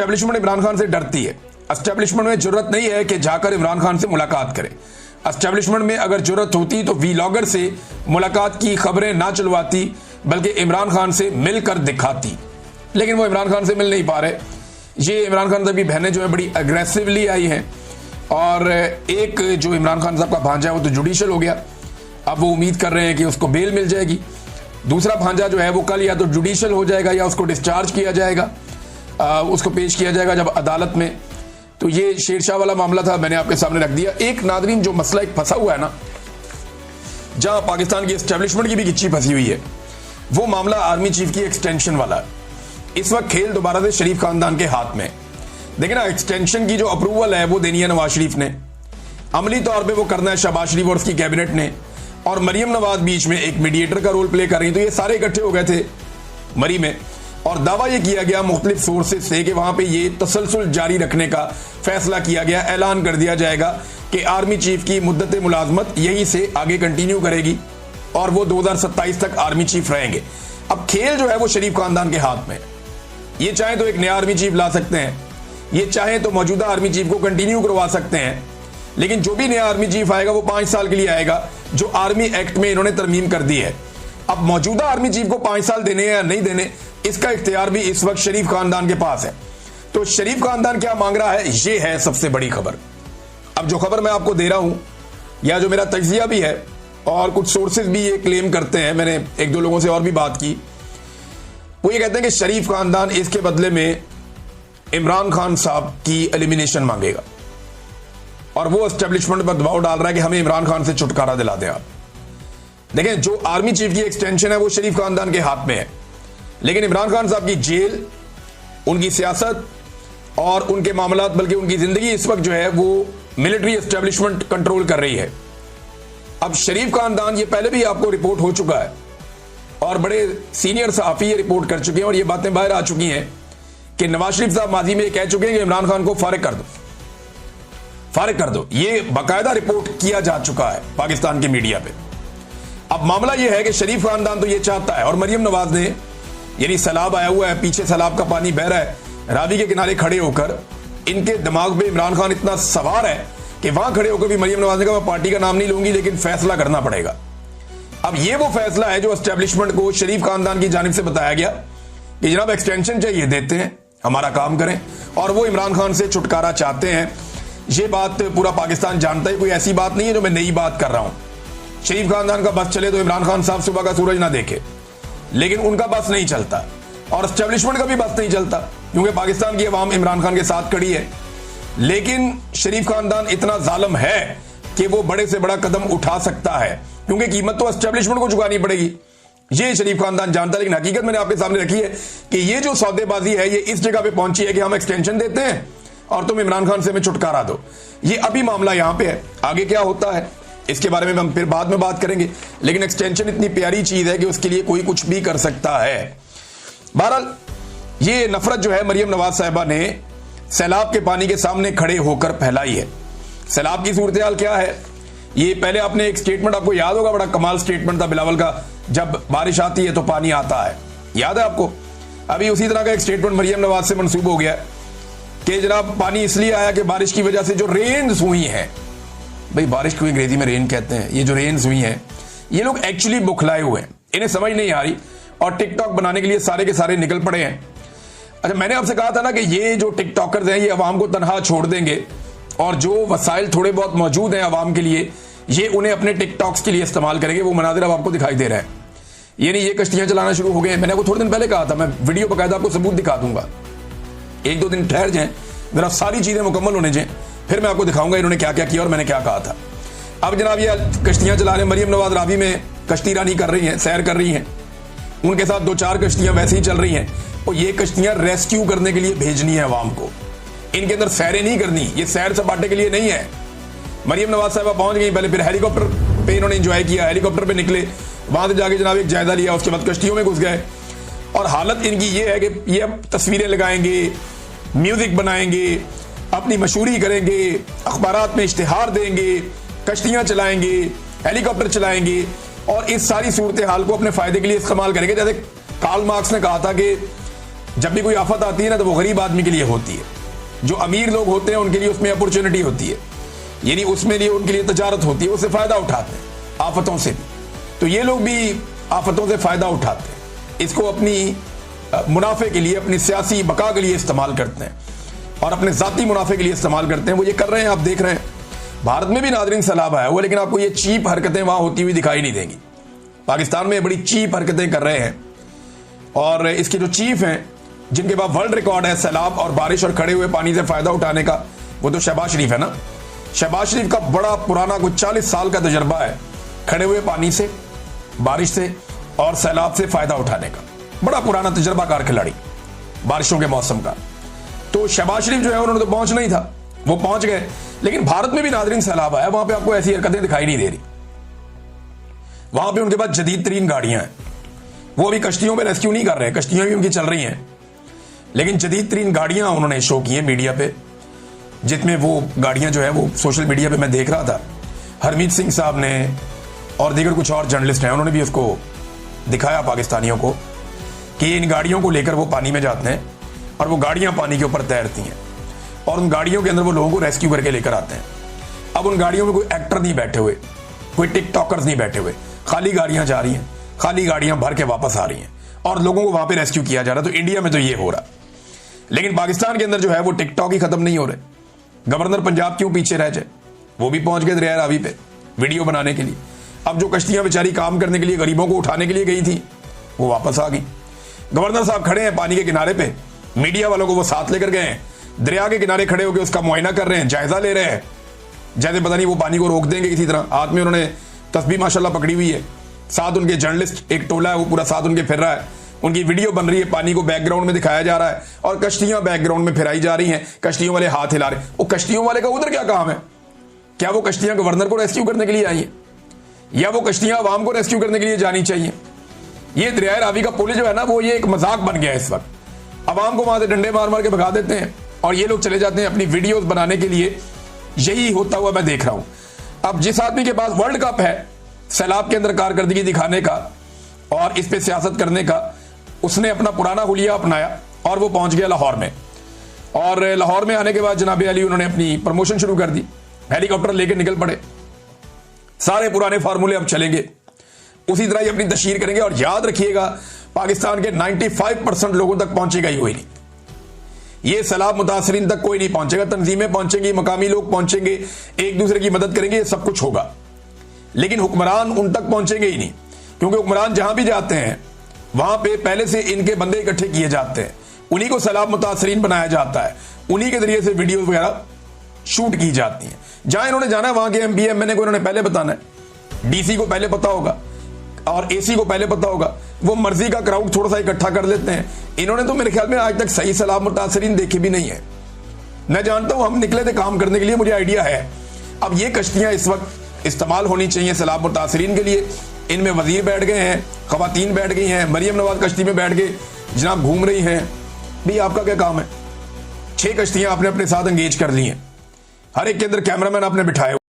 Establishment Imran Khan से डरती है। एस्टेब्लिशमेंट में जरूरत नहीं है कि जाकर इमरान खान से मुलाकात करें। एस्टेब्लिशमेंट में अगर जरूरत होती तो वीलॉगर से मुलाकात की खबरें ना चलवाती, बल्कि इमरान खान से मिलकर दिखाती। लेकिन वो इमरान खान से मिल नहीं पा रहे। ये इमरान खान साहब की बहनें जो है बड़ी अग्रेसिवली आई हैं, और एक जो इमरान खान साहब का भांजा है वो तो जुडिशल हो गया। अब वो उम्मीद कर रहे हैं कि उसको बेल मिल जाएगी। दूसरा भांजा जो है वो कल या तो जुडिशल हो जाएगा या उसको डिस्चार्ज किया जाएगा, उसको पेश किया जाएगा जब अदालत में। तो ये शेरशाह वाला मामला था, मैंने आपके सामने रख दिया। एक नादरीन जो मसला एक फंसा हुआ है ना, जहां पाकिस्तान की एस्टेब्लिशमेंट की भी गिच्ची फंसी हुई है, वो मामला आर्मी चीफ की एक्सटेंशन वाला है। इस वक्त खेल दोबारा से शरीफ खानदान के हाथ में। देखिए ना, एक्सटेंशन की जो अप्रूवल है वो देनी है नवाज शरीफ ने, अमली तौर पे वो करना है शहबाज शरीफ और उसकी कैबिनेट ने, और मरियम नवाज बीच में एक मीडिएटर का रोल प्ले कर रही है। तो ये सारे इकट्ठे हो गए थे मरी में, और दावा ये किया गया मुख्तलिफ सोर्सेज से कि वहां पे ये तसलसल जारी रखने का फैसला किया गया। ऐलान कर दिया जाएगा कि आर्मी चीफ की मुद्दत मुलाजमत यहीं से आगे कंटिन्यू करेगी और वो 2027 तक आर्मी चीफ रहेंगे। अब खेल जो है वो शरीफ खानदान के हाथ में। ये चाहे तो एक नया आर्मी चीफ ला सकते हैं, ये चाहे तो मौजूदा आर्मी चीफ को कंटिन्यू करवा सकते हैं, लेकिन जो भी नया आर्मी चीफ आएगा वो 5 साल के लिए आएगा, जो आर्मी एक्ट में इन्होंने तरमीम कर दी है। अब मौजूदा आर्मी चीफ को 5 साल देने या नहीं देने, इसका इख्तियार भी इस वक्त शरीफ खानदान के पास है। तो शरीफ खानदान क्या मांग रहा है, ये है सबसे बड़ी खबर। अब जो खबर मैं आपको दे रहा हूं, या जो मेरा तज्जिया भी है और कुछ सोर्सेज भी ये क्लेम करते हैं, मैंने 1-2 लोगों से और भी बात की, वो ये कहते हैं कि शरीफ खानदान इसके बदले में इमरान खान साहब की एलिमिनेशन मांगेगा, और वो एस्टेब्लिशमेंट पर दबाव डाल रहा है कि हमें इमरान खान से छुटकारा दिला दें आप। देखें, जो आर्मी चीफ की एक्सटेंशन है वो शरीफ खानदान के हाथ में है, लेकिन इमरान खान साहब की जेल, उनकी सियासत और उनके मामलात, बल्कि उनकी जिंदगी इस वक्त जो है वो मिलिट्री एस्टेब्लिशमेंट कंट्रोल कर रही है। अब शरीफ खानदान, ये पहले भी आपको रिपोर्ट हो चुका है और बड़े सीनियर सहाफी ये रिपोर्ट कर चुके हैं और ये बातें बाहर आ चुकी हैं कि नवाज शरीफ साहब माजी में कह चुके हैं कि इमरान खान को फारिग कर दो, फारिग कर दो। ये बाकायदा रिपोर्ट किया जा चुका है पाकिस्तान की मीडिया पे। अब मामला ये है कि शरीफ खानदान तो ये चाहता है, और मरियम नवाज ने, यानी सैलाब आया हुआ है, पीछे सैलाब का पानी बह रहा है, रावी के किनारे खड़े होकर इनके दिमाग पे इमरान खान इतना सवार है कि वहां खड़े होकर भी मरियम नवाज ने कहा मैं पार्टी का नाम नहीं लूंगी, लेकिन फैसला करना पड़ेगा। अब ये वो फैसला है जो एस्टेब्लिशमेंट को शरीफ खानदान की जानिब से बताया गया कि जनाब एक्सटेंशन चाहिए, देते हैं, हमारा काम करें, और वो इमरान खान से छुटकारा चाहते हैं। ये बात पूरा पाकिस्तान जानता है, कोई ऐसी बात नहीं है जो मैं नई बात कर रहा हूं। शरीफ खानदान का बस चले तो इमरान खान साहब सुबह का सूरज ना देखे, लेकिन उनका बस नहीं चलता, और एस्टेब्लिशमेंट का भी बस नहीं चलता, क्योंकि पाकिस्तान की अवाम इमरान खान के साथ खड़ी है। लेकिन शरीफ खानदान इतना जालिम है कि वो बड़े से बड़ा कदम उठा सकता है, क्योंकि कीमत तो एस्टेब्लिशमेंट को चुकानी पड़ेगी। ये शरीफ खानदान जानता है, लेकिन हकीकत मैंने आपके सामने रखी है कि ये जो सौदेबाजी है ये इस जगह पे पहुंची है कि हम एक्सटेंशन देते हैं और तुम इमरान खान से हमें छुटकारा दो। ये अभी मामला यहां पे है, आगे क्या होता है इसके बारे में हम फिर बाद में बात करेंगे, लेकिन एक्सटेंशन इतनी प्यारी चीज है कि उसके लिए कोई कुछ भी कर सकता है। बहरहाल ये नफरत जो है मरियम नवाज साहिबा ने सैलाब के पानी के सामने खड़े होकर फैलाई है। सैलाब की सूरत हाल क्या है, ये पहले आपने एक स्टेटमेंट, आपको याद होगा, बड़ा कमाल स्टेटमेंट था बिलावल का, जब बारिश आती है तो पानी आता है, याद है आपको। अभी उसी तरह का एक स्टेटमेंट मरियम नवाज से मंसूब हो गया कि जनाब पानी इसलिए आया कि बारिश की वजह से जो रेन्स हुई हैं, भाई बारिश को अंग्रेजी में रेन कहते हैं, ये जो रेन्स हुई हैं, ये लोग एक्चुअली बुखलाए हुए हैं, इन्हें समझ नहीं आ रही, और टिकटॉक बनाने के लिए सारे के सारे निकल पड़े हैं। अच्छा, मैंने आपसे कहा था ना कि ये जो टिकटॉकर्स हैं ये अवाम को तनहा छोड़ देंगे, और जो वसाइल थोड़े बहुत मौजूद हैं अवाम के लिए, ये उन्हें अपने टिकटॉक्स के लिए इस्तेमाल करेंगे। वो मनाजिर अब आपको दिखाई दे रहा है, यानी ये कश्तियां चलाना शुरू हो गए हैं। मैंने आपको थोड़े दिन पहले कहा था, मैं वीडियो बकायदा आपको सबूत दिखा दूंगा, 1-2 दिन ठहर जाएं, जरा सारी चीजें मुकम्मल होने जाएं, फिर मैं आपको दिखाऊंगा इन्होंने क्या क्या किया और मैंने क्या कहा था। अब जनाब ये कश्तियां चला रहे, मरियम नवाज रावी में कश्ती रानी कर रही हैं, सैर कर रही हैं, उनके साथ 2-4 कश्तियां वैसे ही चल रही हैं, और ये कश्तियां रेस्क्यू करने के लिए भेजनी है अवाम को, इनके अंदर सैरें नहीं करनी, ये सैर सपाटे के लिए नहीं है। मरियम नवाज साहबा पहुंच गई, पहले फिर हेलीकॉप्टर पे इन्होंने एंजॉय किया, हेलीकॉप्टर पे निकले, वहां से जाके जनाब एक जायजा लिया, उसके बाद कश्तियों में घुस गए, और हालत इनकी ये है कि ये अब तस्वीरें लगाएंगे, म्यूजिक बनाएंगे, अपनी मशहूरी करेंगे, अखबारात में इश्तिहार देंगे, कश्तियां चलाएंगे, हेलीकॉप्टर चलाएंगे, और इस सारी सूरत हाल को अपने फायदे के लिए इस्तेमाल करेंगे। जैसे कार्ल मार्क्स ने कहा था कि जब भी कोई आफत आती है ना तो वो गरीब आदमी के लिए होती है। जो अमीर लोग होते हैं उनके लिए उसमें अपॉर्चुनिटी होती है, यानी उसमें लिए उनके लिए तजारत होती है, उससे फायदा उठाते हैं आफतों से भी। तो ये लोग भी आफतों से फायदा उठाते हैं, इसको अपनी मुनाफे के लिए, अपनी सियासी बका के लिए इस्तेमाल करते हैं और अपने जाती मुनाफे के लिए इस्तेमाल करते हैं। वो ये कर रहे हैं, आप देख रहे हैं। भारत में भी नादरीन सैलाब आया हुआ, लेकिन आपको ये चीप हरकतें वहां होती हुई दिखाई नहीं देंगी। पाकिस्तान में बड़ी चीप हरकतें कर रहे हैं और इसके जो चीफ हैं, जिनके पास वर्ल्ड रिकॉर्ड है सैलाब और बारिश और खड़े हुए पानी से फायदा उठाने का, वो तो शहबाज शरीफ है ना। शहबाज शरीफ का बड़ा पुराना कुछ 40 साल का तजर्बा है खड़े हुए पानी से, बारिश से और सैलाब से फायदा उठाने का। बड़ा पुराना तजर्बाकार खिलाड़ी बारिशों के मौसम का। तो शहबाज शरीफ जो है उन्होंने तो पहुंचना ही था, वो पहुंच गए। लेकिन भारत में भी नादरीन सैलाब आया, वहां पे आपको ऐसी हरकतें दिखाई नहीं दे रही। वहां पे उनके पास जदीद तरीन गाड़ियां हैं, वो अभी कश्तियों में रेस्क्यू नहीं कर रहे हैं, कश्तियां भी उनकी चल रही हैं, लेकिन जदीद तरीन गाड़ियां उन्होंने शो की है मीडिया पे, जिसमें वो गाड़ियां जो है वो सोशल मीडिया पे मैं देख रहा था, हरमीत सिंह साहब ने और दीगर कुछ और जर्नलिस्ट हैं, उन्होंने भी उसको दिखाया पाकिस्तानियों को कि इन गाड़ियों को लेकर वो पानी में जाते हैं और वो गाड़ियां पानी के ऊपर तैरती हैं और उन गाड़ियों के अंदर वो लोगों को रेस्क्यू करके लेकर आते हैं। अब उन गाड़ियों में कोई एक्टर नहीं बैठे हुए, कोई टिकटॉकर्स नहीं बैठे हुए, खाली गाड़ियां जा रही हैं, खाली गाड़ियां भर के वापस आ रही हैं और लोगों को वहां पे रेस्क्यू किया जा रहा है। तो इंडिया में तो ये हो रहा, लेकिन पाकिस्तान के अंदर जो है वो टिकटॉक ही खत्म नहीं हो रहे। गवर्नर पंजाब क्यों पीछे रह जाए, वो भी पहुंच गए दरिया रावी पे वीडियो बनाने के लिए। अब जो कश्तियां बेचारी काम करने के लिए गरीबों को उठाने के लिए गई थी, वो वापस आ गई। गवर्नर साहब खड़े हैं पानी के किनारे पे, मीडिया वालों को वो साथ लेकर गए हैं, दरिया के किनारे खड़े होकर उसका मुआयना कर रहे हैं, जायजा ले रहे हैं, जैसे पता नहीं वो पानी को रोक देंगे किसी तरह। हाथ में उन्होंने तस्बीह माशाल्लाह पकड़ी हुई है, साथ उनके जर्नलिस्ट एक टोला है वो पूरा साथ उनके फिर रहा है, उनकी वीडियो बन रही है, पानी को बैकग्राउंड में दिखाया जा रहा है और कश्तियां बैकग्राउंड में फिराई जा रही हैं, कश्तियों वाले हाथ हिला रहे हैं। वो कश्तियों वाले का उधर क्या काम है? क्या वो कश्तियां गवर्नर को रेस्क्यू करने के लिए आई है या वो कश्तियां अवाम को रेस्क्यू करने के लिए जानी चाहिए? ये दरिया रावी का पुल जो है ना, वो ये एक मजाक बन गया है इस वक्त। अवाम को वहां से डंडे मार मार के भगा देते हैं और ये लोग चले जाते हैं अपनी वीडियोस बनाने के लिए। यही होता हुआ मैं देख रहा हूं। अब जिस आदमी के पास वर्ल्ड कप है सैलाब के अंदर कारकर्दगी दिखाने का और इस पे सियासत करने का, उसने अपना पुराना हुलिया अपनाया और वो पहुंच गया लाहौर में। और लाहौर में आने के बाद जनाब अली उन्होंने अपनी प्रमोशन शुरू कर दी, हेलीकॉप्टर लेके निकल पड़े। सारे पुराने फार्मूले अब चलेंगे, उसी तरह ही अपनी तशहीर करेंगे। और याद रखिएगा, पाकिस्तान के 95% लोगों तक पहुंचेगा ही कोई नहीं, ये सैलाब मुतासरीन तक कोई नहीं पहुंचेगा। तंजीमें पहुंचेंगी, मकामी लोग पहुंचेंगे, एक दूसरे की मदद करेंगे, ये सब कुछ होगा, लेकिन हुक्मरान उन तक पहुंचेंगे ही नहीं। क्योंकि हुक्मरान जहां भी जाते हैं वहां पे पहले से इनके बंदे इकट्ठे किए जाते हैं, उन्हीं को सैलाब मुतासरीन बनाया जाता है, उन्हीं के जरिए से वीडियो वगैरह शूट की जाती हैं। जहां इन्होंने जाना है वहां के एमपी एमएनए को इन्होंने पहले बताना है, डीसी को पहले पता होगा और एसी को पहले पता होगा। वो मर्जी का क्राउड थोड़ा सा इकट्ठा कर लेते हैं। इन्होंने तो मेरे ख्याल में आज तक सही सैलाब मुतासरीन देखे भी नहीं है। मैं जानता हूं, हम निकले थे काम करने के लिए, मुझे आइडिया है। अब ये कश्तियां इस वक्त इस्तेमाल होनी चाहिए सैलाब मुतासरीन के लिए। इनमें वजीर बैठ गए हैं, खवातीन बैठ गई हैं, मरियम नवाज कश्ती में बैठ के जनाब घूम रही हैं। भाई आपका क्या काम है? 6 कश्तियां आपने अपने साथ एंगेज कर ली हैं, हर एक के अंदर कैमरामैन आपने बिठाए।